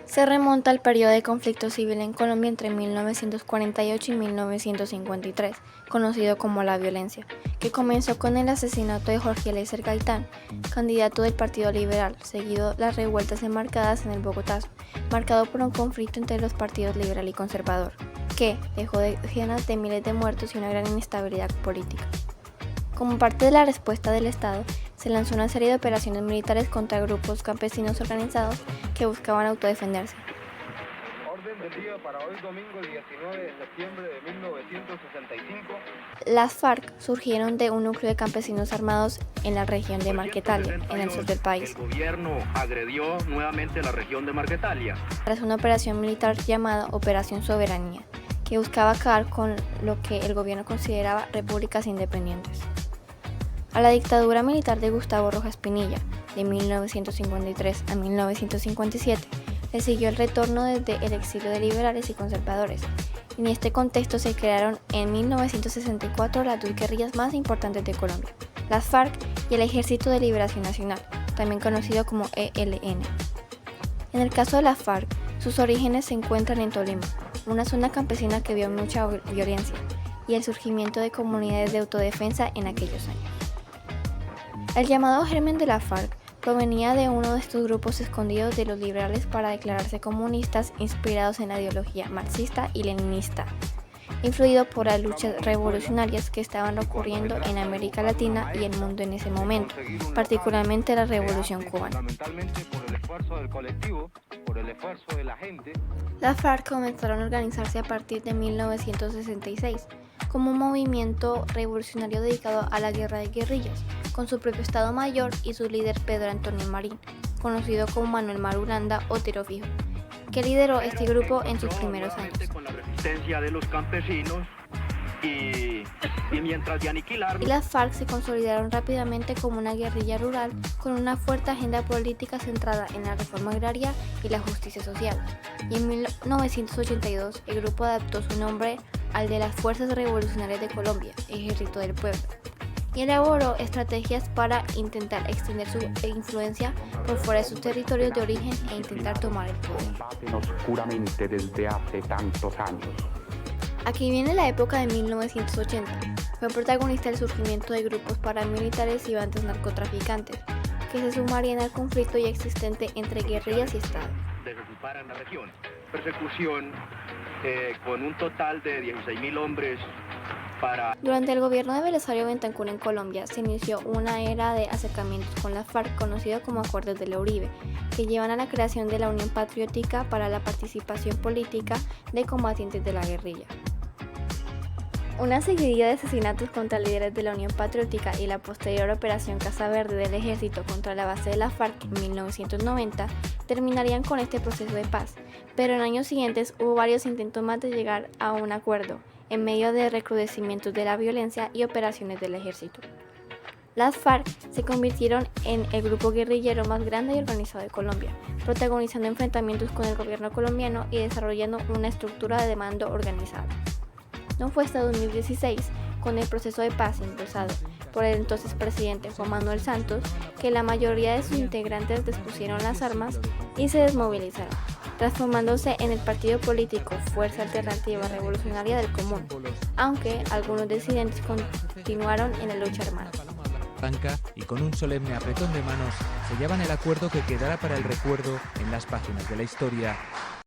Se remonta al periodo de conflicto civil en Colombia entre 1948 y 1953, conocido como la violencia, que comenzó con el asesinato de Jorge Eliezer Gaitán, candidato del Partido Liberal, seguido las revueltas enmarcadas en el Bogotazo, marcado por un conflicto entre los partidos liberal y conservador, que dejó decenas de miles de muertos y una gran inestabilidad política. Como parte de la respuesta del Estado, se lanzó una serie de operaciones militares contra grupos campesinos organizados que buscaban autodefenderse. Orden del día para hoy domingo 19 de septiembre de 1965. Las FARC surgieron de un núcleo de campesinos armados en la región de Marquetalia, en el sur del país. El gobierno agredió nuevamente la región de Marquetalia. Tras una operación militar llamada Operación Soberanía, que buscaba acabar con lo que el gobierno consideraba repúblicas independientes. A la dictadura militar de Gustavo Rojas Pinilla, de 1953 a 1957, le siguió el retorno desde el exilio de liberales y conservadores. En este contexto se crearon en 1964 las dos guerrillas más importantes de Colombia, las FARC y el Ejército de Liberación Nacional, también conocido como ELN. En el caso de las FARC, sus orígenes se encuentran en Tolima, una zona campesina que vio mucha violencia y el surgimiento de comunidades de autodefensa en aquellos años. El llamado germen de la FARC provenía de uno de estos grupos escondidos de los liberales para declararse comunistas inspirados en la ideología marxista y leninista, influido por las luchas revolucionarias que estaban ocurriendo en América Latina y el mundo en ese momento, particularmente la Revolución Cubana. Las FARC comenzaron a organizarse a partir de 1966 como un movimiento revolucionario dedicado a la guerra de guerrillas, con su propio Estado Mayor y su líder Pedro Antonio Marín, conocido como Manuel Marulanda o Tiro Fijo, que lideró este grupo en sus primeros años. Con la resistencia de los campesinos y mientras de aniquilar. Y las FARC se consolidaron rápidamente como una guerrilla rural con una fuerte agenda política centrada en la reforma agraria y la justicia social. Y en 1982 el grupo adaptó su nombre al de las Fuerzas Revolucionarias de Colombia, Ejército del Pueblo, y elaboró estrategias para intentar extender su influencia por fuera de sus territorios de origen e intentar tomar el poder. Oscuramente desde hace tantos años. Aquí viene la época de 1980. Fue protagonista del surgimiento de grupos paramilitares y bandas narcotraficantes, que se sumarían al conflicto ya existente entre guerrillas y Estado. En la región. Persecución con un total de 16.000 hombres para... Durante el gobierno de Belisario Bentancur en Colombia se inició una era de acercamientos con la FARC conocido como Acuerdos de la Uribe, que llevan a la creación de la Unión Patriótica para la participación política de combatientes de la guerrilla. Una seguidilla de asesinatos contra líderes de la Unión Patriótica y la posterior Operación Casa Verde del Ejército contra la base de la FARC en 1990 terminarían con este proceso de paz, pero en años siguientes hubo varios intentos más de llegar a un acuerdo, en medio de recrudecimientos de la violencia y operaciones del ejército. Las FARC se convirtieron en el grupo guerrillero más grande y organizado de Colombia, protagonizando enfrentamientos con el gobierno colombiano y desarrollando una estructura de mando organizada. No fue hasta 2016, con el proceso de paz impulsado por el entonces presidente Juan Manuel Santos, que la mayoría de sus integrantes depusieron las armas y se desmovilizaron, transformándose en el partido político Fuerza Alternativa Revolucionaria del Común, aunque algunos disidentes continuaron en la lucha armada. Y con un solemne apretón de manos sellaban el acuerdo que quedará para el recuerdo en las páginas de la historia.